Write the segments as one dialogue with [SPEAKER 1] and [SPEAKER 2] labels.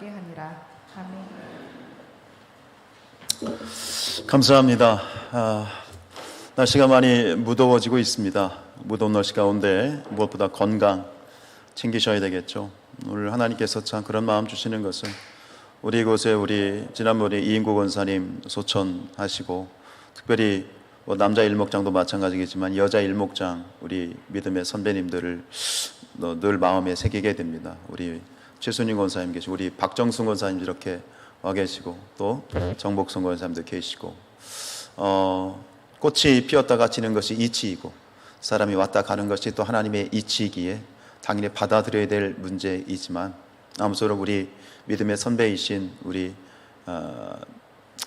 [SPEAKER 1] 받게 하니라. 아멘.
[SPEAKER 2] 감사합니다. 날씨가 많이 무더워지고 있습니다. 무더운 날씨 가운데 무엇보다 건강 챙기셔야 되겠죠. 오늘 하나님께서 참 그런 마음 주시는 것은 우리 이곳에 지난번에 이인구 권사님 소천하시고, 특별히 남자 일목장도 마찬가지겠지만 여자 일목장 우리 믿음의 선배님들을 늘 마음에 새기게 됩니다. 우리 최순희 권사님 계시고, 우리 박정순 권사님 이렇게 와 계시고, 또 정복순 권사님도 계시고, 꽃이 피었다가 지는 것이 이치이고 사람이 왔다 가는 것이 또 하나님의 이치이기에 당연히 받아들여야 될 문제이지만, 아무쪼록 우리 믿음의 선배이신 우리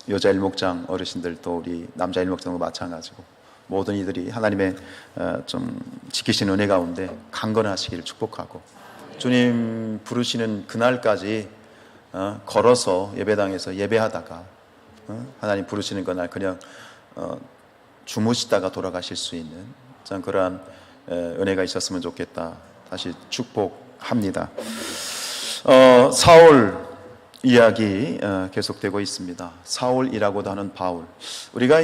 [SPEAKER 2] 여자 일목장 어르신들, 또 우리 남자 일목장도 마찬가지고 모든 이들이 하나님의 좀 지키신 은혜 가운데 강건하시기를 축복하고, 주님 부르시는 그날까지 걸어서 예배당에서 예배하다가 하나님 부르시는 그날 그냥 주무시다가 돌아가실 수 있는 참 그러한 은혜가 있었으면 좋겠다. 다시 축복합니다. 사울 이야기 계속되고 있습니다. 사울이라고도 하는 바울. 우리가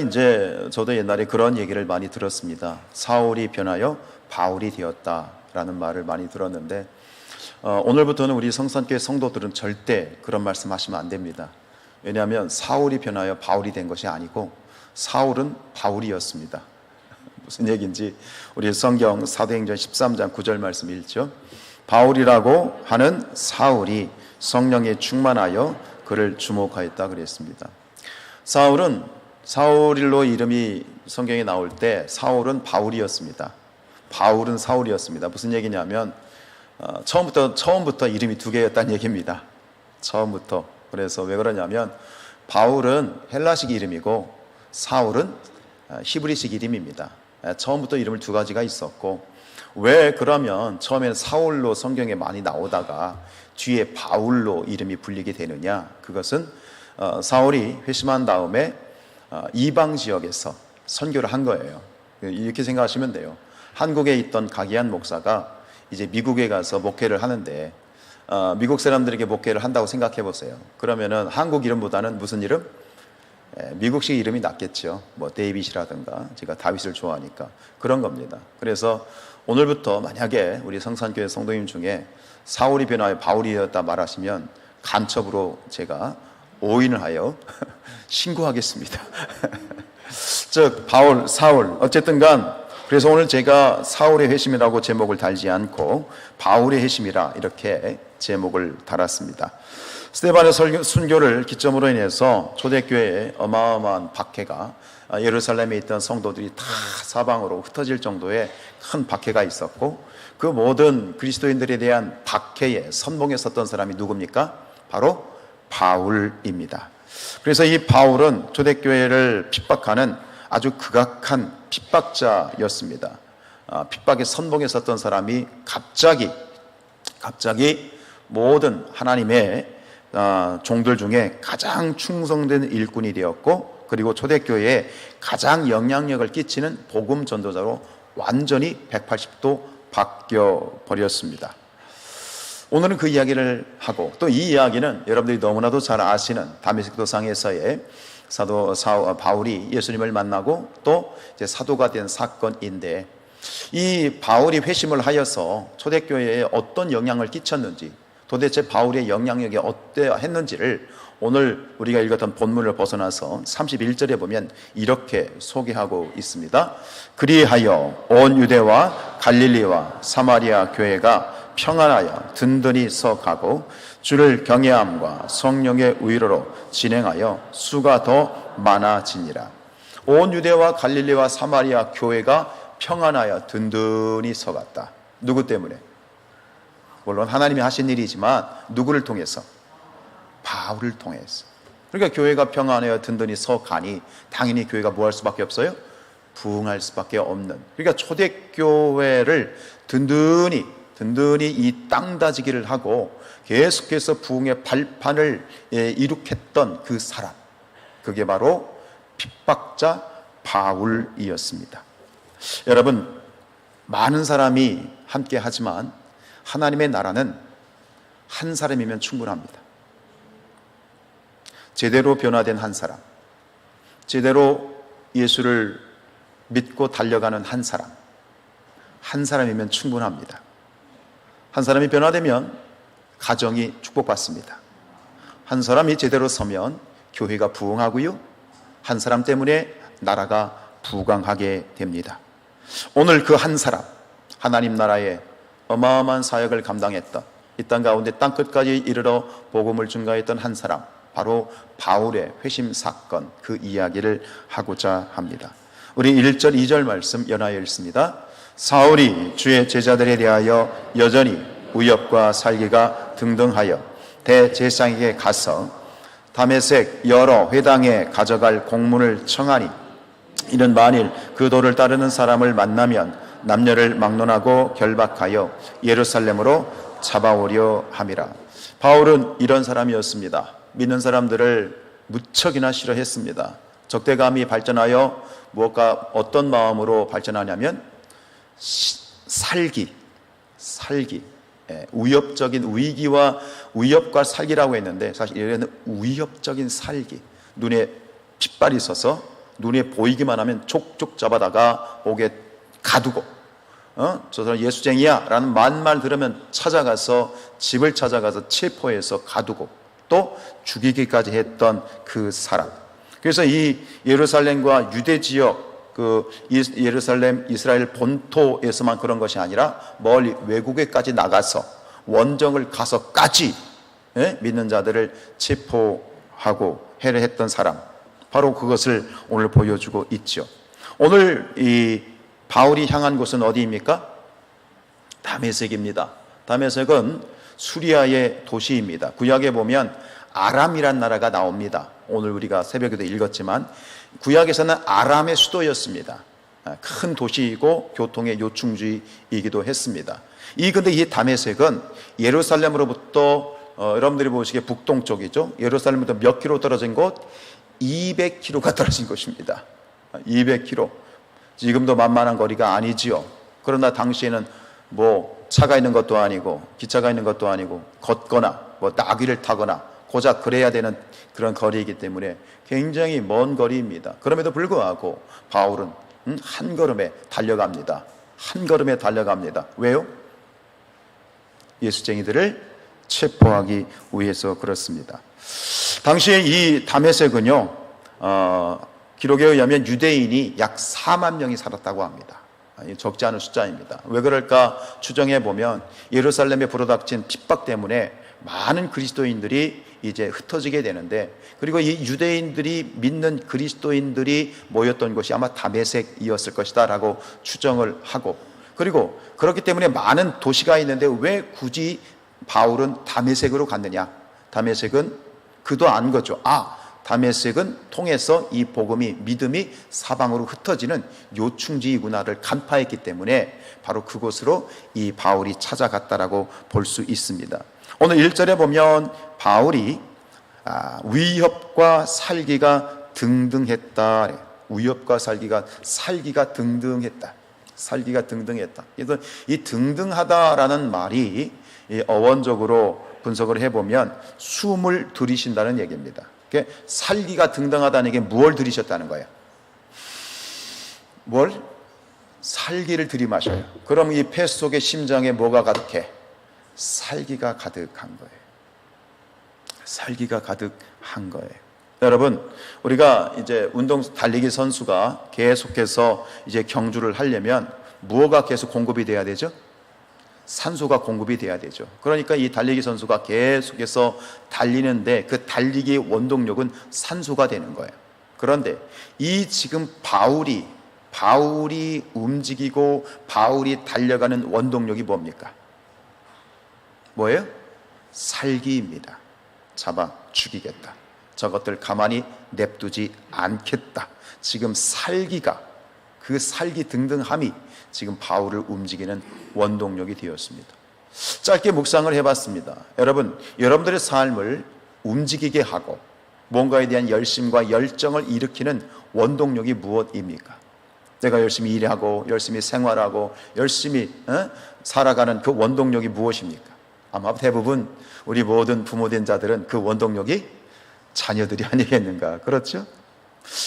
[SPEAKER 2] 저도 옛날에 그런 얘기를 많이 들었습니다. 사울이 변하여 바울이 되었다라는 말을 많이 들었는데, 오늘부터는 우리 성산교회 성도들은 절대 그런 말씀하시면 안 됩니다. 왜냐하면 사울이 변하여 바울이 된 것이 아니고 사울은 바울이었습니다. 무슨 얘기인지 우리 성경 사도행전 13장 9절 말씀 읽죠. 바울이라고 하는 사울이 성령에 충만하여 그를 주목하였다 그랬습니다. 사울일로 이름이 성경에 나올 때 사울은 바울이었습니다. 바울은 사울이었습니다. 무슨 얘기냐면 처음부터 이름이 두 개였다는 얘기입니다. 처음부터. 그래서 왜 그러냐면 바울은 헬라식 이름이고 사울은 히브리식 이름입니다. 처음부터 이름을 두 가지가 있었고, 왜 그러면 처음에는 사울로 성경에 많이 나오다가 뒤에 바울로 이름이 불리게 되느냐? 그것은 사울이 회심한 다음에 이방 지역에서 선교를 한 거예요. 이렇게 생각하시면 돼요. 한국에 있던 가기한 목사가 이제 미국에 가서 목회를 하는데, 미국 사람들에게 목회를 한다고 생각해 보세요. 그러면은 한국 이름보다는 무슨 이름? 미국식 이름이 낫겠죠. 뭐 데이빗이라든가, 제가 다윗을 좋아하니까 그런 겁니다. 그래서 오늘부터 만약에 우리 성산교회 성도님 중에 사울이 변하여 바울이 되었다 말하시면 간첩으로 제가 오인을 하여 신고하겠습니다. 즉 바울, 사울, 어쨌든 간 그래서 오늘 제가 사울의 회심이라고 제목을 달지 않고 바울의 회심이라 이렇게 제목을 달았습니다. 스데반의 순교를 기점으로 인해서 초대교회에 어마어마한 박해가, 예루살렘에 있던 성도들이 다 사방으로 흩어질 정도의 큰 박해가 있었고, 그 모든 그리스도인들에 대한 박해에 선봉에 섰던 사람이 누굽니까? 바로 바울입니다. 그래서 이 바울은 초대교회를 핍박하는 아주 극악한 핍박자였습니다. 핍박의 선봉에 섰던 사람이 갑자기 모든 하나님의 종들 중에 가장 충성된 일꾼이 되었고, 그리고 초대교회에 가장 영향력을 끼치는 복음 전도자로 완전히 180도 바뀌어 버렸습니다. 오늘은 그 이야기를 하고, 또 이 이야기는 여러분들이 너무나도 잘 아시는 다메섹 도상에서의 사도 바울이 예수님을 만나고 또 이제 사도가 된 사건인데, 이 바울이 회심을 하여서 초대교회에 어떤 영향을 끼쳤는지, 도대체 바울의 영향력이 어떠했는지를 오늘 우리가 읽었던 본문을 벗어나서 31절에 보면 이렇게 소개하고 있습니다. 그리하여 온 유대와 갈릴리와 사마리아 교회가 평안하여 든든히 서가고 주를 경외함과 성령의 의로로 진행하여 수가 더 많아지니라. 온 유대와 갈릴리와 사마리아 교회가 평안하여 든든히 서갔다. 누구 때문에? 물론 하나님이 하신 일이지만 누구를 통해서? 바울을 통해서. 그러니까 교회가 평안하여 든든히 서가니 당연히 교회가 뭐 할 수밖에 없어요? 부흥할 수밖에 없는. 그러니까 초대교회를 든든히 이 땅다지기를 하고 계속해서 부흥의 발판을 이룩했던 그 사람, 그게 바로 핍박자 바울이었습니다. 여러분, 많은 사람이 함께 하지만 하나님의 나라는 한 사람이면 충분합니다. 제대로 변화된 한 사람, 제대로 예수를 믿고 달려가는 한 사람이면 충분합니다. 한 사람이 변화되면 가정이 축복받습니다. 한 사람이 제대로 서면 교회가 부흥하고요, 한 사람 때문에 나라가 부강하게 됩니다. 오늘 그 한 사람, 하나님 나라의 어마어마한 사역을 감당했던, 이 땅 가운데 땅끝까지 이르러 복음을 증거했던 한 사람, 바로 바울의 회심 사건, 그 이야기를 하고자 합니다. 우리 1절 2절 말씀 연하여 읽습니다. 사울이 주의 제자들에 대하여 여전히 위협과 살기가 등등하여 대제사장에게 가서 다메섹 여러 회당에 가져갈 공문을 청하니, 이는 만일 그 도를 따르는 사람을 만나면 남녀를 막론하고 결박하여 예루살렘으로 잡아오려 함이라. 바울은 이런 사람이었습니다. 믿는 사람들을 무척이나 싫어했습니다. 적대감이 발전하여 무엇과 어떤 마음으로 발전하냐면 살기, 위협적인 위기와 위협과 살기라고 했는데, 사실 이래는 위협적인 살기, 눈에 핏발이 있어서 눈에 보이기만 하면 족족 잡아다가 옥에 가두고, 저 사람 예수쟁이야 라는 말만 들으면 찾아가서, 집을 찾아가서 체포해서 가두고 또 죽이기까지 했던 그 사람. 그래서 이 예루살렘과 유대 지역, 그 예루살렘 이스라엘 본토에서만 그런 것이 아니라 멀리 외국에까지 나가서 원정을 가서까지 믿는 자들을 체포하고 해를 사람, 바로 그것을 오늘 보여주고 있죠. 오늘 이 바울이 향한 곳은 어디입니까? 다메섹입니다. 다메섹은 수리아의 도시입니다. 구약에 보면 아람이란 나라가 나옵니다. 오늘 우리가 새벽에도 읽었지만 구약에서는 아람의 수도였습니다. 큰 도시이고 교통의 요충지이기도 했습니다. 근데 이 다메섹은 예루살렘으로부터 여러분들이 보시기에 북동쪽이죠. 예루살렘부터 몇 킬로 떨어진 곳? 200km가 떨어진 곳입니다. 200km. 지금도 만만한 거리가 아니지요. 그러나 당시에는 뭐 차가 있는 것도 아니고 기차가 있는 것도 아니고 걷거나 뭐 나귀를 타거나 고작 그래야 되는 그런 거리이기 때문에 굉장히 먼 거리입니다. 그럼에도 불구하고 바울은 한 걸음에 달려갑니다. 한 걸음에 달려갑니다. 왜요? 예수쟁이들을 체포하기 위해서 그렇습니다. 당시에 이 다메섹은요, 기록에 의하면 유대인이 약 4만 명이 살았다고 합니다. 적지 않은 숫자입니다. 왜 그럴까 추정해 보면 예루살렘에 불어닥친 핍박 때문에 많은 그리스도인들이 이제 흩어지게 되는데, 그리고 이 유대인들이 믿는 그리스도인들이 모였던 곳이 아마 다메섹이었을 것이다 라고 추정을 하고, 그리고 그렇기 때문에 많은 도시가 있는데 왜 굳이 바울은 다메섹으로 갔느냐? 다메섹은 그도 안 거죠. 다메섹은 통해서 이 복음이, 믿음이 사방으로 흩어지는 요충지이구나를 간파했기 때문에 바로 그곳으로 이 바울이 찾아갔다라고 볼 수 있습니다. 오늘 1절에 보면 바울이 위협과 살기가 등등했다. 위협과 살기가 등등했다. 살기가 등등했다. 그래서 이 등등하다라는 말이 어원적으로 분석을 해보면 숨을 들이신다는 얘기입니다. 살기가 등등하다는 게 무엇을 들이셨다는 거예요? 뭘? 살기를 들이마셔요. 그럼 이 폐 속에 심장에 뭐가 가득해? 살기가 가득한 거예요. 살기가 가득한 거예요. 여러분, 우리가 이제 달리기 선수가 계속해서 이제 경주를 하려면 무엇가 계속 공급이 돼야 되죠? 산소가 공급이 돼야 되죠. 그러니까 이 달리기 선수가 계속해서 달리는데 그 달리기의 원동력은 산소가 되는 거예요. 그런데 이 지금 바울이 움직이고 바울이 달려가는 원동력이 뭡니까? 뭐예요? 살기입니다. 잡아 죽이겠다. 저것들 가만히 냅두지 않겠다. 지금 그 살기 등등함이 지금 바울을 움직이는 원동력이 되었습니다. 짧게 묵상을 해봤습니다. 여러분들의 삶을 움직이게 하고 뭔가에 대한 열심과 열정을 일으키는 원동력이 무엇입니까? 내가 열심히 일하고 열심히 생활하고 열심히 살아가는 그 원동력이 무엇입니까? 아마 대부분 우리 모든 부모된 자들은 그 원동력이 자녀들이 아니겠는가. 그렇죠?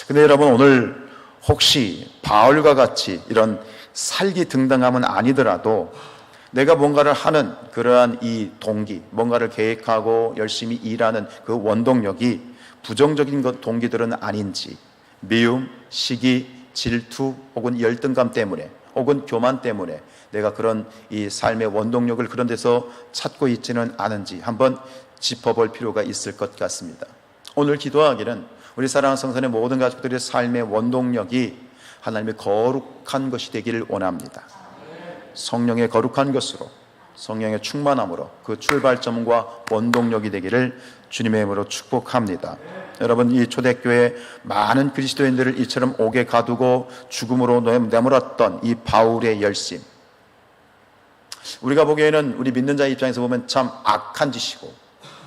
[SPEAKER 2] 근데 여러분, 오늘 혹시 바울과 같이 이런 살기등등함은 아니더라도 내가 뭔가를 하는 그러한 이 동기, 뭔가를 계획하고 열심히 일하는 그 원동력이 부정적인 것 동기들은 아닌지, 미움, 시기, 질투 혹은 열등감 때문에 혹은 교만 때문에 내가 그런 이 삶의 원동력을 그런 데서 찾고 있지는 않은지 한번 짚어볼 필요가 있을 것 같습니다. 오늘 기도하기는 우리 사랑하는 성산의 모든 가족들의 삶의 원동력이 하나님의 거룩한 것이 되기를 원합니다. 성령의 거룩한 것으로, 성령의 충만함으로 그 출발점과 원동력이 되기를 주님의 이름으로 축복합니다. 여러분, 이 초대교회 많은 그리스도인들을 이처럼 옥에 가두고 죽음으로 내몰았던 이 바울의 열심, 우리가 보기에는 우리 믿는 자의 입장에서 보면 참 악한 짓이고,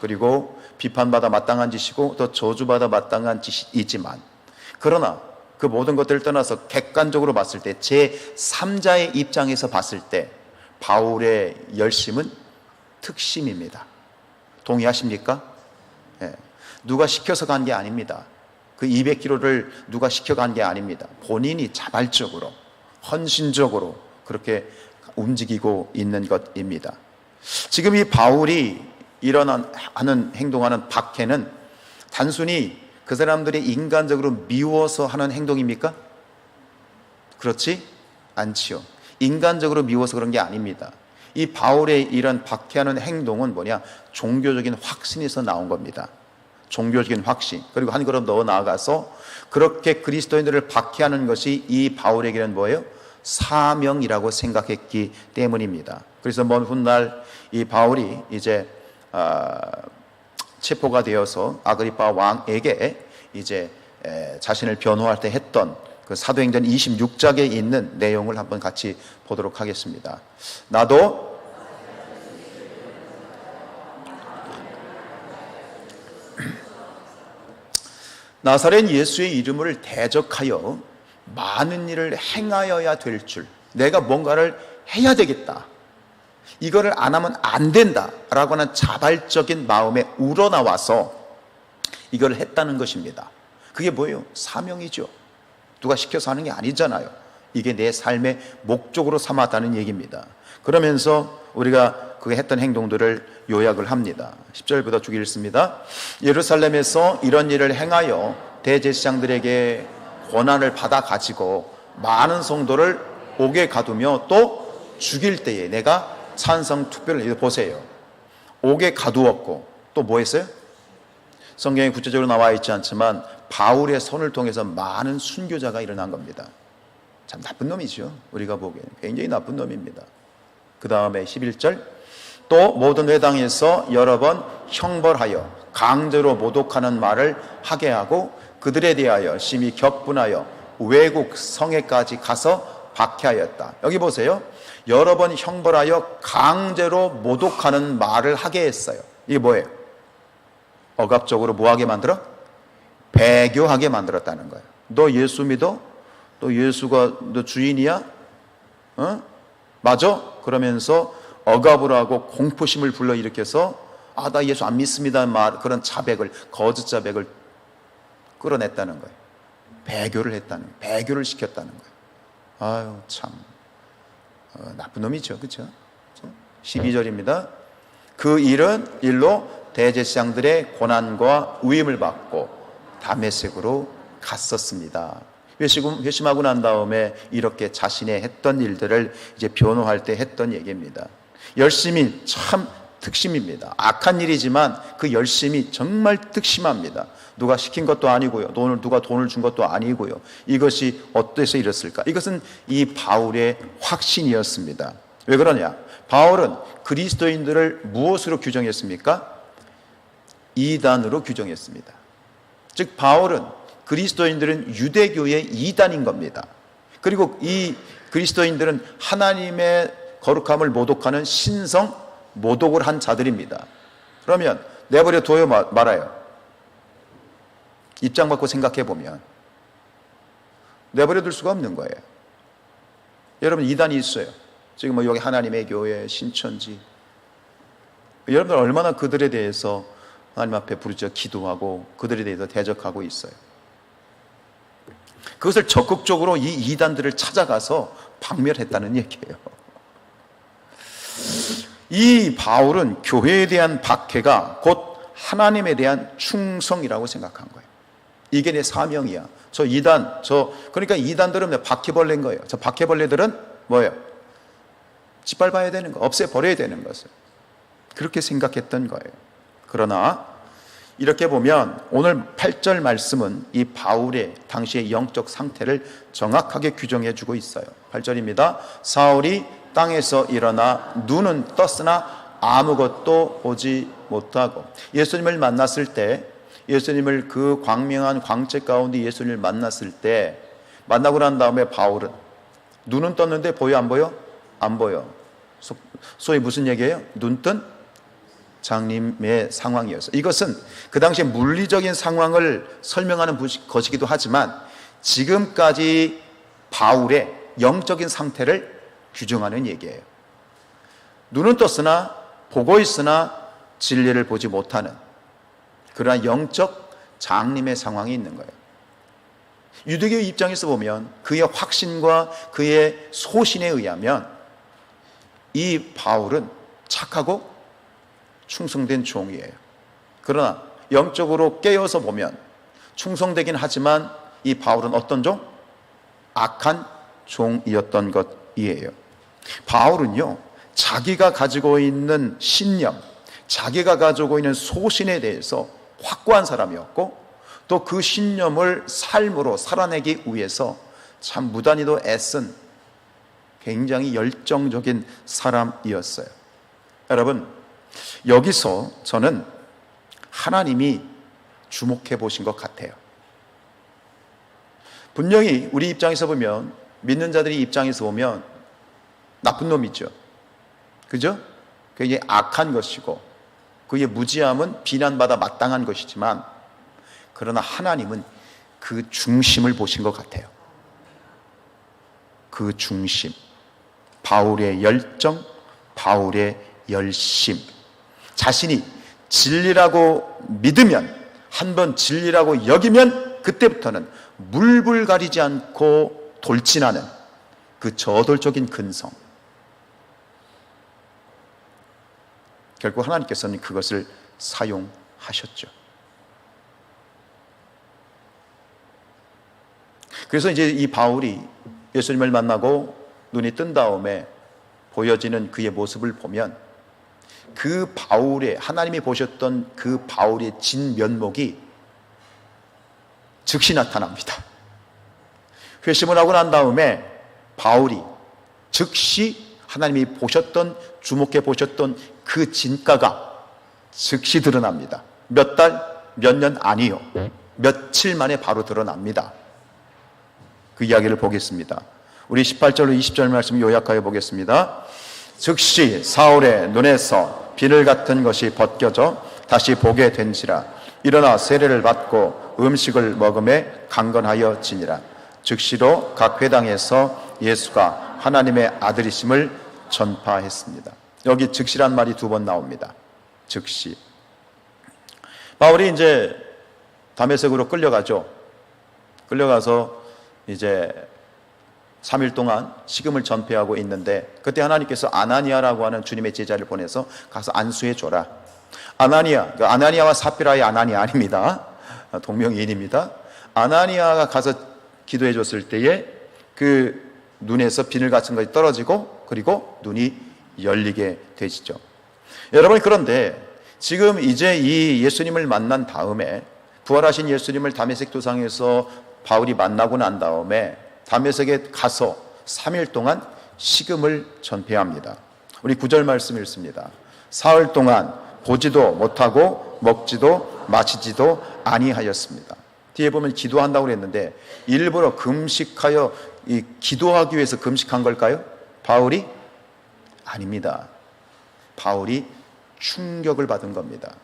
[SPEAKER 2] 그리고 비판받아 마땅한 짓이고 또 저주받아 마땅한 짓이지만, 그러나 그 모든 것들을 떠나서 객관적으로 봤을 때, 제3자의 입장에서 봤을 때 바울의 열심은 특심입니다. 동의하십니까? 예. 누가 시켜서 간 게 아닙니다. 그 200km를 누가 시켜간 게 아닙니다. 본인이 자발적으로, 헌신적으로 그렇게 움직이고 있는 것입니다. 지금 이 바울이 하는 행동하는 박해는 단순히 그 사람들이 인간적으로 미워서 하는 행동입니까? 그렇지 않지요. 인간적으로 미워서 그런 게 아닙니다. 이 바울의 이런 박해하는 행동은 뭐냐? 종교적인 확신에서 나온 겁니다. 종교적인 확신. 그리고 한 걸음 더 나아가서 그렇게 그리스도인들을 박해하는 것이 이 바울에게는 뭐예요? 사명이라고 생각했기 때문입니다. 그래서 먼 훗날 이 바울이 이제 체포가 되어서 아그리파 왕에게 이제 자신을 변호할 때 했던 그 사도행전 26장에 있는 내용을 한번 같이 보도록 하겠습니다. 나도 나사렛 예수의 이름을 대적하여 많은 일을 행하여야 될 줄, 내가 뭔가를 해야 되겠다, 이거를 안 하면 안 된다라고 하는 자발적인 마음에 우러나와서 이걸 했다는 것입니다. 그게 뭐예요? 사명이죠. 누가 시켜서 하는 게 아니잖아요. 이게 내 삶의 목적으로 삼았다는 얘기입니다. 그러면서 우리가 그 했던 행동들을 요약을 합니다. 10절부터 쭉 읽습니다. 예루살렘에서 이런 일을 행하여 대제사장들에게 권한을 받아 가지고 많은 성도를 옥에 가두며 또 죽일 때에 내가 찬성 투표를 보세요. 옥에 가두었고 또 뭐 했어요? 성경에 구체적으로 나와 있지 않지만 바울의 손을 통해서 많은 순교자가 일어난 겁니다. 참 나쁜 놈이죠. 우리가 보기에는 굉장히 나쁜 놈입니다. 그 다음에 11절, 또 모든 회당에서 여러 번 형벌하여 강제로 모독하는 말을 하게 하고 그들에 대하여 심히 격분하여 외국 성에까지 가서 박해하였다. 여기 보세요. 여러 번 형벌하여 강제로 모독하는 말을 하게 했어요. 이게 뭐예요? 억압적으로 뭐하게 만들어? 배교하게 만들었다는 거예요. 너 예수 믿어? 너 예수가 너 주인이야? 맞아? 그러면서 억압을 하고 공포심을 불러일으켜서 나 예수 안 믿습니다 말, 그런 자백을, 거짓 자백을 끌어냈다는 거예요. 배교를 했다는 거예요. 배교를 시켰다는 거예요. 아유 참 나쁜 놈이죠. 그렇죠? 12절입니다. 그 일로 대제사장들의 고난과 위임을 받고 다메섹으로 갔었습니다. 회심하고 난 다음에 이렇게 자신의 했던 일들을 이제 변호할 때 했던 얘기입니다. 열심이 참 특심입니다. 악한 일이지만 그 열심이 정말 특심합니다. 누가 시킨 것도 아니고요. 누가 돈을 준 것도 아니고요. 이것이 어때서 이랬을까? 이것은 이 바울의 확신이었습니다. 왜 그러냐? 바울은 그리스도인들을 무엇으로 규정했습니까? 이단으로 규정했습니다. 즉 바울은 그리스도인들은 유대교의 이단인 겁니다. 그리고 이 그리스도인들은 하나님의 거룩함을 모독하는 신성 모독을 한 자들입니다. 그러면 내버려 둬요 말아요? 입장 바꿔 생각해 보면 내버려 둘 수가 없는 거예요. 여러분 이단이 있어요. 지금 여기 하나님의 교회, 신천지, 여러분들 얼마나 그들에 대해서 하나님 앞에 부르짖어 기도하고 그들에 대해서 대적하고 있어요. 그것을 적극적으로 이 이단들을 찾아가서 박멸했다는 얘기예요. 이 바울은 교회에 대한 박해가 곧 하나님에 대한 충성이라고 생각한 거예요. 이게 내 사명이야. 그러니까 이단들은 바퀴벌레인 거예요. 저 바퀴벌레들은 뭐예요? 짓밟아야 되는 거, 없애버려야 되는 것을. 그렇게 생각했던 거예요. 그러나 이렇게 보면 오늘 8절 말씀은 이 바울의 당시의 영적 상태를 정확하게 규정해 주고 있어요. 8절입니다. 사울이 땅에서 일어나 눈은 떴으나 아무것도 보지 못하고, 예수님을 만났을 때, 예수님을 그 광명한 광채 가운데 예수님을 만났을 때, 만나고 난 다음에 바울은 눈은 떴는데 보여 안 보여? 안 보여. 소위 무슨 얘기예요? 눈뜬 장님의 상황이었어요. 이것은 그 당시에 물리적인 상황을 설명하는 것이기도 하지만 지금까지 바울의 영적인 상태를 규정하는 얘기예요. 눈은 떴으나 보고 있으나 진리를 보지 못하는 그러한 영적 장님의 상황이 있는 거예요. 유대교의 입장에서 보면 그의 확신과 그의 소신에 의하면 이 바울은 착하고 충성된 종이에요. 그러나 영적으로 깨어서 보면 충성되긴 하지만 이 바울은 어떤 종? 악한 종이었던 것이에요. 바울은요, 자기가 가지고 있는 신념, 자기가 가지고 있는 소신에 대해서 확고한 사람이었고, 또 그 신념을 삶으로 살아내기 위해서 참 무단히도 애쓴 굉장히 열정적인 사람이었어요. 여러분, 여기서 저는 하나님이 주목해 보신 것 같아요. 분명히 우리 입장에서 보면, 믿는 자들이 입장에서 보면 나쁜 놈이죠. 그죠? 그게 악한 것이고 그의 무지함은 비난받아 마땅한 것이지만, 그러나 하나님은 그 중심을 보신 것 같아요. 그 중심, 바울의 열정, 바울의 열심, 자신이 진리라고 믿으면, 한번 진리라고 여기면 그때부터는 물불 가리지 않고 돌진하는 그 저돌적인 근성. 결국 하나님께서는 그것을 사용하셨죠. 그래서 이제 이 바울이 예수님을 만나고 눈이 뜬 다음에 보여지는 그의 모습을 보면, 그 바울의, 하나님이 보셨던 그 바울의 진면목이 즉시 나타납니다. 회심을 하고 난 다음에 바울이 즉시 하나님이 보셨던, 주목해 보셨던 그 진가가 즉시 드러납니다. 몇 달, 몇 년 아니요, 며칠 만에 바로 드러납니다. 그 이야기를 보겠습니다. 우리 18절로 20절 말씀 요약하여 보겠습니다. 즉시 사울의 눈에서 비늘 같은 것이 벗겨져 다시 보게 된지라. 일어나 세례를 받고 음식을 먹음에 강건하여 지니라. 즉시로 각 회당에서 예수가 하나님의 아들이심을 전파했습니다. 여기 즉시란 말이 두 번 나옵니다. 즉시. 바울이 이제 다메섹으로 끌려가죠. 끌려가서 이제 3일 동안 식음을 전폐하고 있는데, 그때 하나님께서 아나니아라고 하는 주님의 제자를 보내서 가서 안수해 줘라. 아나니아와 삽비라의 아나니아 아닙니다. 동명이인입니다. 아나니아가 가서 기도해 줬을 때에 그 눈에서 비늘 같은 것이 떨어지고, 그리고 눈이 열리게 되시죠. 여러분, 그런데 지금 이제 이 예수님을 만난 다음에, 부활하신 예수님을 다메섹 도상에서 바울이 만나고 난 다음에 다메섹에 가서 3일 동안 식음을 전폐합니다. 우리 9절 말씀 읽습니다. 사흘 동안 보지도 못하고 먹지도 마시지도 아니하였습니다. 뒤에 보면 기도한다고 그랬는데, 일부러 금식하여 기도하기 위해서 금식한 걸까요? 바울이? 아닙니다. 바울이 충격을 받은 겁니다.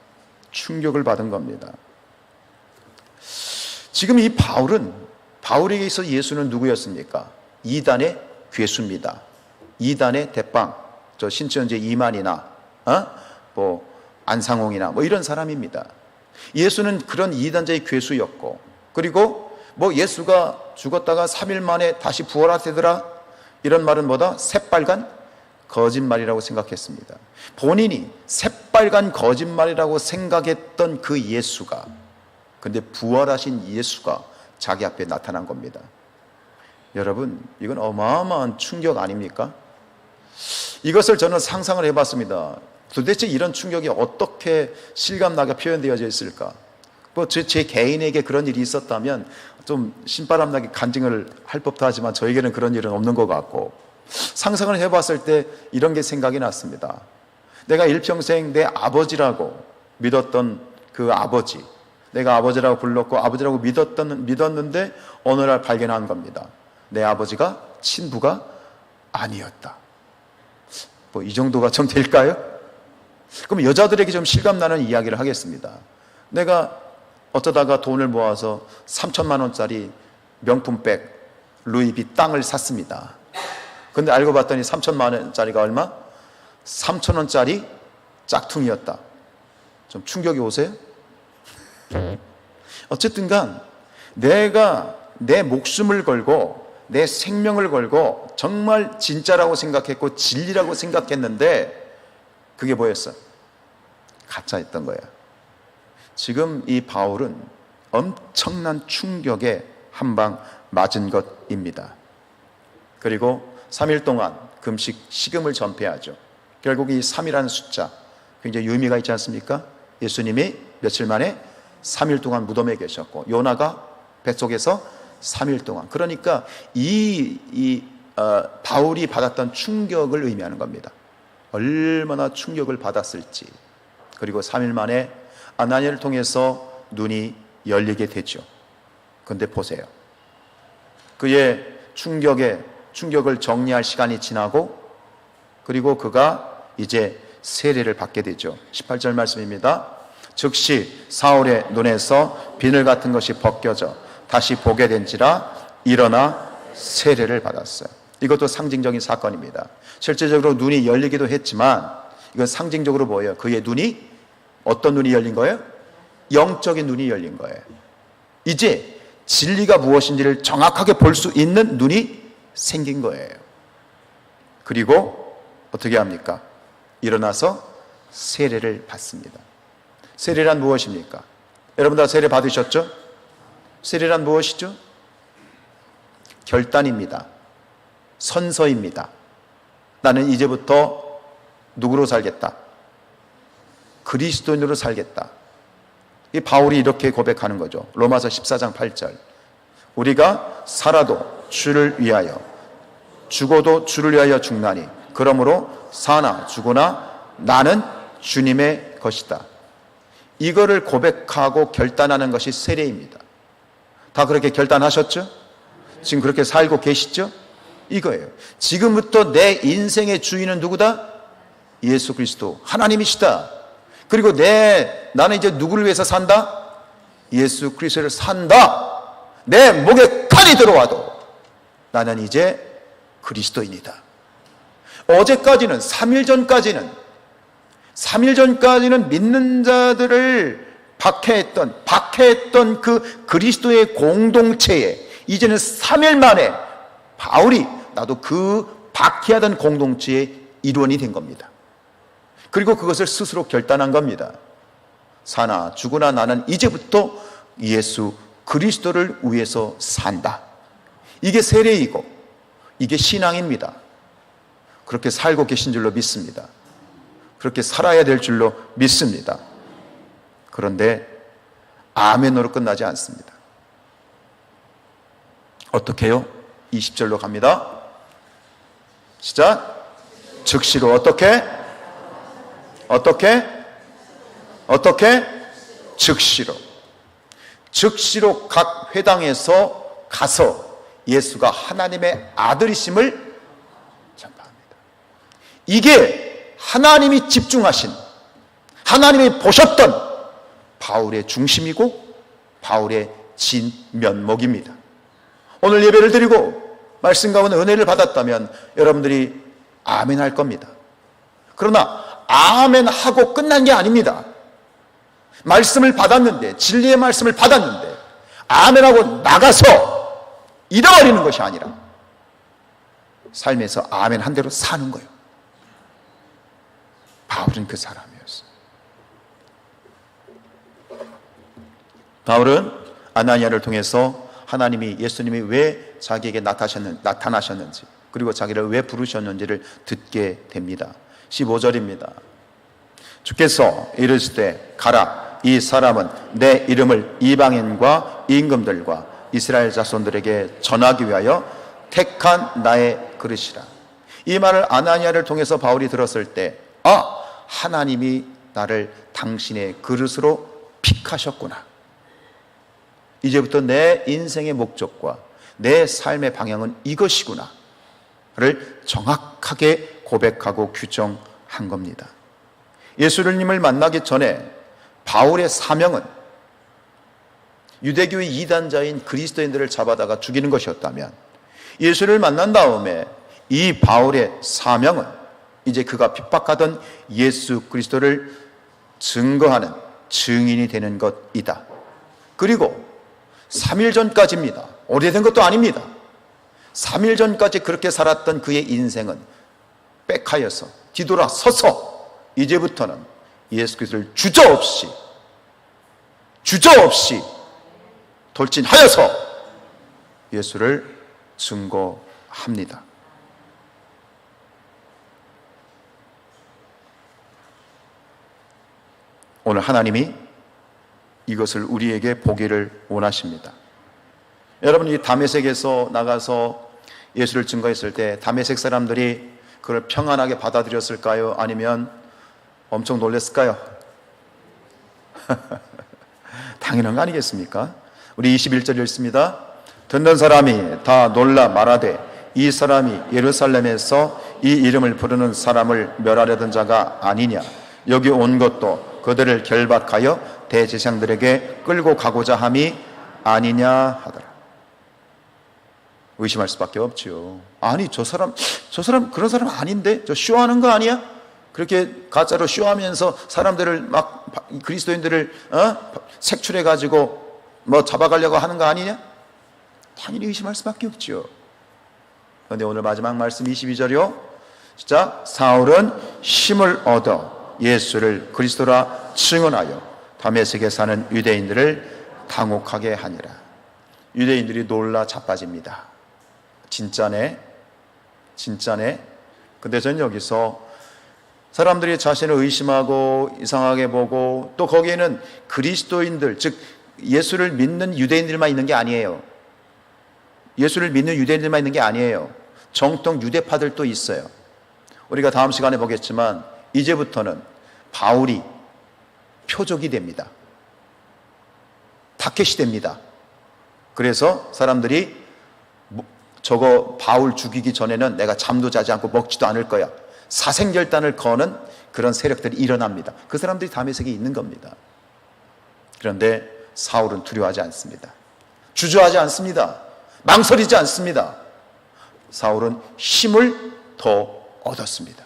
[SPEAKER 2] 충격을 받은 겁니다. 지금 이 바울에게 있어 예수는 누구였습니까? 이단의 괴수입니다. 이단의 대빵, 저 신천지 이만이나 뭐 안상홍이나 뭐 이런 사람입니다. 예수는 그런 이단자의 괴수였고, 그리고 뭐 예수가 죽었다가 3일 만에 다시 부활하시더라, 이런 말은 뭐다? 새빨간 거짓말이라고 생각했습니다. 본인이 새빨간 거짓말이라고 생각했던 그 예수가, 근데 부활하신 예수가 자기 앞에 나타난 겁니다. 여러분, 이건 어마어마한 충격 아닙니까? 이것을 저는 상상을 해봤습니다. 도대체 이런 충격이 어떻게 실감나게 표현되어져 있을까? 뭐 제 개인에게 그런 일이 있었다면 좀 신바람나게 간증을 할 법도 하지만 저에게는 그런 일은 없는 것 같고, 상상을 해봤을 때 이런 게 생각이 났습니다. 내가 일평생 내 아버지라고 믿었던 그 아버지, 내가 아버지라고 불렀고 아버지라고 믿었는데 어느 날 발견한 겁니다. 내 아버지가 친부가 아니었다. 뭐 이 정도가 좀 될까요? 그럼 여자들에게 좀 실감나는 이야기를 하겠습니다. 내가 어쩌다가 돈을 모아서 3천만 원짜리 명품백 루이비 땅을 샀습니다. 근데 알고 봤더니 3천만 원짜리가 얼마? 3천 원짜리 짝퉁이었다. 좀 충격이 오세요? 어쨌든 간 내가 내 목숨을 걸고 내 생명을 걸고 정말 진짜라고 생각했고 진리라고 생각했는데 그게 뭐였어? 가짜였던 거야. 지금 이 바울은 엄청난 충격에 한 방 맞은 것입니다. 그리고 3일 동안 금식, 식음을 전폐하죠. 결국 이 3이라는 숫자 굉장히 의미가 있지 않습니까? 예수님이 며칠 만에 3일 동안 무덤에 계셨고 요나가 뱃속에서 3일 동안, 그러니까 바울이 받았던 충격을 의미하는 겁니다. 얼마나 충격을 받았을지. 그리고 3일 만에 아나니아를 통해서 눈이 열리게 되죠. 그런데 보세요, 그의 충격을 정리할 시간이 지나고 그리고 그가 이제 세례를 받게 되죠. 18절 말씀입니다. 즉시 사울의 눈에서 비늘 같은 것이 벗겨져 다시 보게 된지라 일어나 세례를 받았어요. 이것도 상징적인 사건입니다. 실제적으로 눈이 열리기도 했지만 이건 상징적으로 뭐예요? 그의 눈이, 어떤 눈이 열린 거예요? 영적인 눈이 열린 거예요. 이제 진리가 무엇인지를 정확하게 볼 수 있는 눈이 생긴 거예요. 그리고 어떻게 합니까? 일어나서 세례를 받습니다. 세례란 무엇입니까? 여러분 다 세례 받으셨죠? 세례란 무엇이죠? 결단입니다. 선서입니다. 나는 이제부터 누구로 살겠다? 그리스도인으로 살겠다. 이 바울이 이렇게 고백하는 거죠. 로마서 14장 8절. 우리가 살아도 주를 위하여, 죽어도 주를 위하여 죽나니 그러므로 사나 죽으나 나는 주님의 것이다. 이거를 고백하고 결단하는 것이 세례입니다. 다 그렇게 결단하셨죠? 지금 그렇게 살고 계시죠? 이거예요. 지금부터 내 인생의 주인은 누구다? 예수 그리스도, 하나님이시다. 그리고 나는 이제 누구를 위해서 산다? 예수 그리스도를 산다. 내 목에 칼이 들어와도 나는 이제 그리스도인이다. 어제까지는 3일 전까지는 믿는 자들을 박해했던 그 그리스도의 공동체에 이제는 3일 만에 바울이 나도 그 박해하던 공동체의 일원이 된 겁니다. 그리고 그것을 스스로 결단한 겁니다. 사나 죽으나 나는 이제부터 예수 그리스도를 위해서 산다. 이게 세례이고 이게 신앙입니다. 그렇게 살고 계신 줄로 믿습니다. 그렇게 살아야 될 줄로 믿습니다. 그런데 아멘으로 끝나지 않습니다. 어떻게 해요? 20절로 갑니다. 시작. 즉시로 어떻게? 즉시로 각 회당에서 가서 예수가 하나님의 아들이심을 전파합니다. 이게 하나님이 집중하신, 하나님이 보셨던 바울의 중심이고 바울의 진면목입니다. 오늘 예배를 드리고 말씀 가운데 은혜를 받았다면 여러분들이 아멘 할 겁니다. 그러나 아멘 하고 끝난 게 아닙니다. 말씀을 받았는데, 진리의 말씀을 받았는데 아멘하고 나가서 잃어버리는 것이 아니라 삶에서 아멘 한 대로 사는 거예요. 바울은 그 사람이었어요. 바울은 아나니아를 통해서 예수님이 왜 자기에게 나타나셨는지, 그리고 자기를 왜 부르셨는지를 듣게 됩니다. 15절입니다. 주께서 이르시되 가라, 이 사람은 내 이름을 이방인과 임금들과 이스라엘 자손들에게 전하기 위하여 택한 나의 그릇이라. 이 말을 아나니아를 통해서 바울이 들었을 때, 하나님이 나를 당신의 그릇으로 픽하셨구나. 이제부터 내 인생의 목적과 내 삶의 방향은 이것이구나 를 정확하게 고백하고 규정한 겁니다. 예수님을 만나기 전에 바울의 사명은 유대교의 이단자인 그리스도인들을 잡아다가 죽이는 것이었다면, 예수를 만난 다음에 이 바울의 사명은 이제 그가 핍박하던 예수 그리스도를 증거하는 증인이 되는 것이다. 그리고 3일 전까지입니다. 오래된 것도 아닙니다. 3일 전까지 그렇게 살았던 그의 인생은 빽하여서 뒤돌아서서 이제부터는 예수 그리스도를 주저없이 돌진하여서 예수를 증거합니다. 오늘 하나님이 이것을 우리에게 보기를 원하십니다. 여러분, 이 다메섹에서 나가서 예수를 증거했을 때 다메섹 사람들이 그걸 평안하게 받아들였을까요? 아니면 엄청 놀랐을까요? 당연한 거 아니겠습니까? 우리 21절 읽습니다. 듣는 사람이 다 놀라 말하되 이 사람이 예루살렘에서 이 이름을 부르는 사람을 멸하려던 자가 아니냐. 여기 온 것도 그들을 결박하여 대제사장들에게 끌고 가고자 함이 아니냐 하더라. 의심할 수밖에 없죠. 아니, 저 사람 그런 사람 아닌데? 저 쇼하는 거 아니야? 그렇게 가짜로 쇼하면서 사람들을 막 그리스도인들을 색출해 가지고 뭐 잡아가려고 하는 거 아니냐? 당연히 의심할 수밖에 없죠. 그런데 오늘 마지막 말씀 22절이요. 진짜 사울은 힘을 얻어 예수를 그리스도라 증언하여 다메섹에 사는 유대인들을 당혹하게 하니라. 유대인들이 놀라 자빠집니다. 진짜네. 근데 저는 여기서 사람들이 자신을 의심하고 이상하게 보고, 또 거기에는 그리스도인들, 즉 예수를 믿는 유대인들만 있는 게 아니에요. 예수를 믿는 유대인들만 있는 게 아니에요. 정통 유대파들도 있어요. 우리가 다음 시간에 보겠지만 이제부터는 바울이 표적이 됩니다. 타켓이 됩니다. 그래서 사람들이 저거 바울 죽이기 전에는 내가 잠도 자지 않고 먹지도 않을 거야, 사생결단을 거는 그런 세력들이 일어납니다. 그 사람들이 다메섹에 있는 겁니다. 그런데 사울은 두려워하지 않습니다. 주저하지 않습니다. 망설이지 않습니다. 사울은 힘을 더 얻었습니다.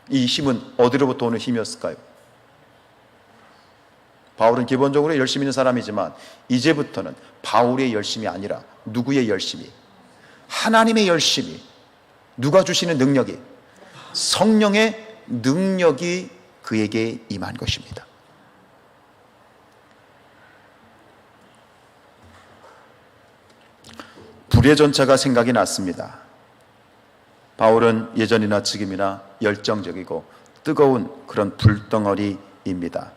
[SPEAKER 2] 이 힘은 어디로부터 오는 힘이었을까요? 바울은 기본적으로 열심히 있는 사람이지만 이제부터는 바울의 열심이 아니라 누구의 열심이? 하나님의 열심이, 누가 주시는 능력이? 성령의 능력이 그에게 임한 것입니다. 불의 전차가 생각이 났습니다. 바울은 예전이나 지금이나 열정적이고 뜨거운 그런 불덩어리입니다.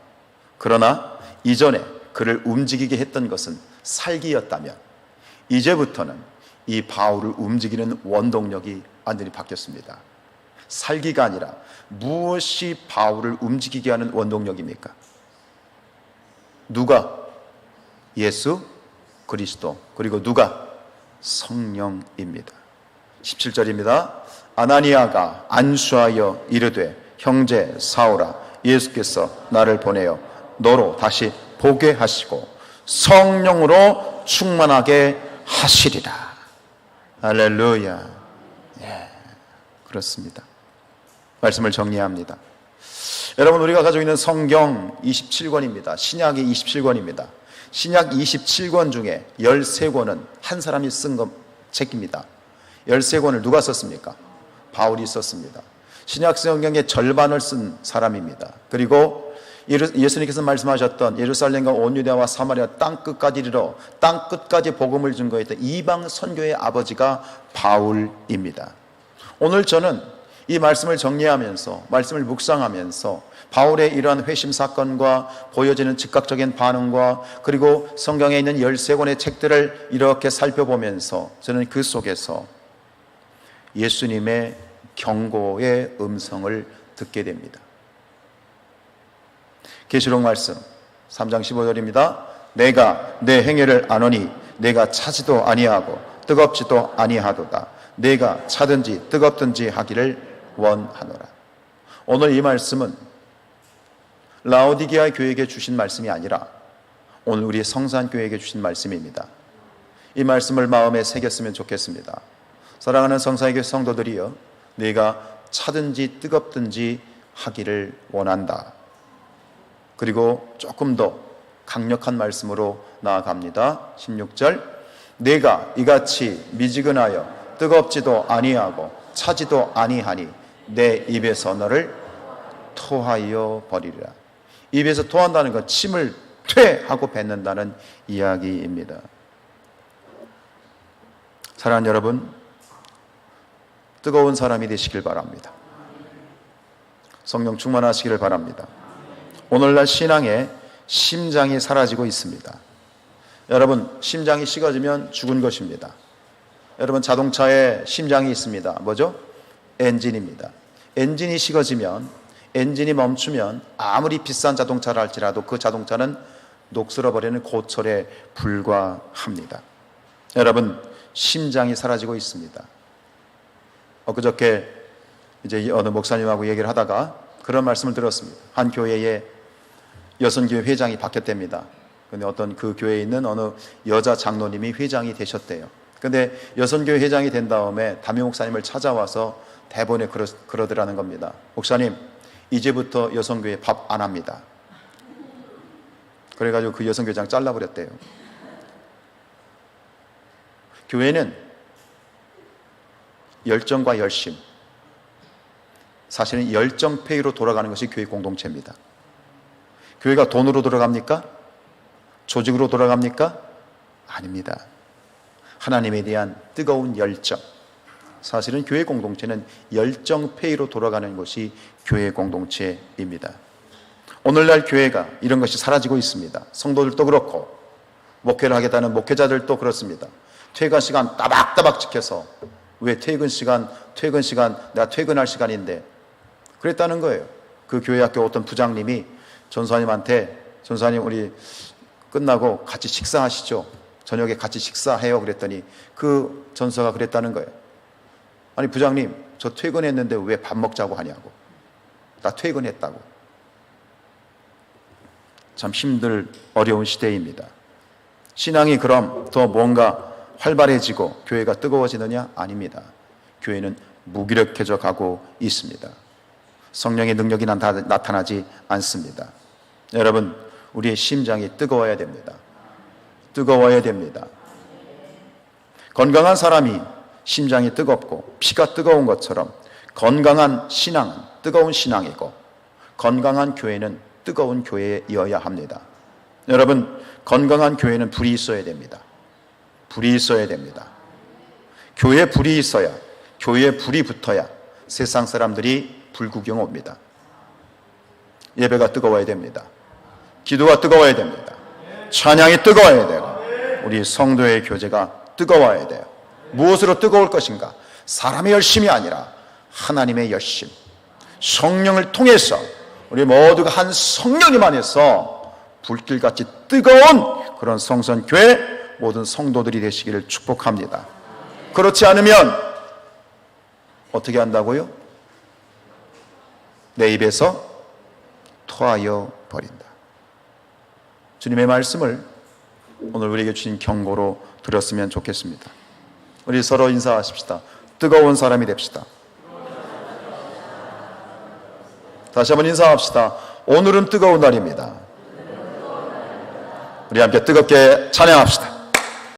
[SPEAKER 2] 그러나 이전에 그를 움직이게 했던 것은 살기였다면 이제부터는 이 바울을 움직이는 원동력이 완전히 바뀌었습니다. 살기가 아니라 무엇이 바울을 움직이게 하는 원동력입니까? 누가? 예수 그리스도. 그리고 누가? 성령입니다. 17절입니다. 아나니아가 안수하여 이르되 형제 사울아, 예수께서 나를 보내어 너로 다시 보게 하시고 성령으로 충만하게 하시리라. 할렐루야. 예, 그렇습니다. 말씀을 정리합니다. 여러분, 우리가 가지고 있는 성경 27권입니다. 신약이 27권입니다. 신약 27권 중에 13권은 한 사람이 쓴 책입니다. 13권을 누가 썼습니까? 바울이 썼습니다. 신약 성경의 절반을 쓴 사람입니다. 그리고 예수님께서 말씀하셨던 예루살렘과 온 유대와 사마리아 땅끝까지 이르러 땅끝까지 복음을 증거했던 이방 선교의 아버지가 바울입니다. 오늘 저는 이 말씀을 정리하면서, 말씀을 묵상하면서 바울의 이러한 회심 사건과 보여지는 즉각적인 반응과 그리고 성경에 있는 13권의 책들을 이렇게 살펴보면서 저는 그 속에서 예수님의 경고의 음성을 듣게 됩니다. 계시록 말씀 3장 15절입니다. 내가 내 행위를 아노니 내가 차지도 아니하고 뜨겁지도 아니하도다. 내가 차든지 뜨겁든지 하기를 원하노라. 오늘 이 말씀은 라오디게아 교회에게 주신 말씀이 아니라 오늘 우리 성산교회에게 주신 말씀입니다. 이 말씀을 마음에 새겼으면 좋겠습니다. 사랑하는 성산교회 성도들이여, 내가 차든지 뜨겁든지 하기를 원한다. 그리고 조금 더 강력한 말씀으로 나아갑니다. 16절, 내가 이같이 미지근하여 뜨겁지도 아니하고 차지도 아니하니 내 입에서 너를 토하여 버리리라. 입에서 토한다는 건 침을 퇴하고 뱉는다는 이야기입니다. 사랑하는 여러분, 뜨거운 사람이 되시길 바랍니다. 성령 충만하시기를 바랍니다. 오늘날 신앙의 심장이 사라지고 있습니다. 여러분, 심장이 식어지면 죽은 것입니다. 여러분, 자동차에 심장이 있습니다. 뭐죠? 엔진입니다. 엔진이 식어지면, 엔진이 멈추면 아무리 비싼 자동차를 할지라도 그 자동차는 녹슬어버리는 고철에 불과합니다. 여러분, 심장이 사라지고 있습니다. 엊그저께 이제 어느 목사님하고 얘기를 하다가 그런 말씀을 들었습니다. 한 교회에 여선교회 회장이 바뀌었답니다. 근데 어떤 그 교회에 있는 어느 여자 장로님이 회장이 되셨대요. 근데 여선교회 회장이 된 다음에 담임 목사님을 찾아와서 대본에 그러더라는 겁니다. 목사님, 이제부터 여선교회 밥 안 합니다. 그래가지고 그 여선교회장 잘라버렸대요. 교회는 열정과 열심, 사실은 열정페이로 돌아가는 것이 교회 공동체입니다. 교회가 돈으로 돌아갑니까? 조직으로 돌아갑니까? 아닙니다. 하나님에 대한 뜨거운 열정. 사실은 교회 공동체는 열정페이로 돌아가는 것이 교회 공동체입니다. 오늘날 교회가 이런 것이 사라지고 있습니다. 성도들도 그렇고 목회를 하겠다는 목회자들도 그렇습니다. 퇴근 시간 따박따박 지켜서, 왜 퇴근 시간 내가 퇴근할 시간인데 그랬다는 거예요. 그 교회 학교 어떤 부장님이 전사님한테, 전사님 우리 끝나고 같이 식사하시죠, 저녁에 같이 식사해요 그랬더니 그 전사가 그랬다는 거예요. 아니 부장님, 저 퇴근했는데 왜 밥 먹자고 하냐고. 나 퇴근했다고. 참 어려운 시대입니다. 신앙이 그럼 더 뭔가 활발해지고 교회가 뜨거워지느냐? 아닙니다. 교회는 무기력해져 가고 있습니다. 성령의 능력이 나타나지 않습니다. 여러분, 우리의 심장이 뜨거워야 됩니다. 뜨거워야 됩니다. 건강한 사람이 심장이 뜨겁고 피가 뜨거운 것처럼 건강한 신앙은 뜨거운 신앙이고 건강한 교회는 뜨거운 교회여야 합니다. 여러분, 건강한 교회는 불이 있어야 됩니다. 불이 있어야 됩니다. 교회에 불이 있어야, 교회에 불이 붙어야 세상 사람들이 불구경 옵니다. 예배가 뜨거워야 됩니다. 기도가 뜨거워야 됩니다. 찬양이 뜨거워야 되고 우리 성도의 교제가 뜨거워야 돼요. 무엇으로 뜨거울 것인가? 사람의 열심이 아니라 하나님의 열심, 성령을 통해서 우리 모두가 한 성령님 안에서 불길같이 뜨거운 그런 성선교회 모든 성도들이 되시기를 축복합니다. 그렇지 않으면 어떻게 한다고요? 내 입에서 토하여 버린다. 주님의 말씀을 오늘 우리에게 주신 경고로 들었으면 좋겠습니다. 우리 서로 인사하십시다. 뜨거운 사람이 됩시다. 다시 한번 인사합시다. 오늘은 뜨거운 날입니다. 우리 함께 뜨겁게 찬양합시다.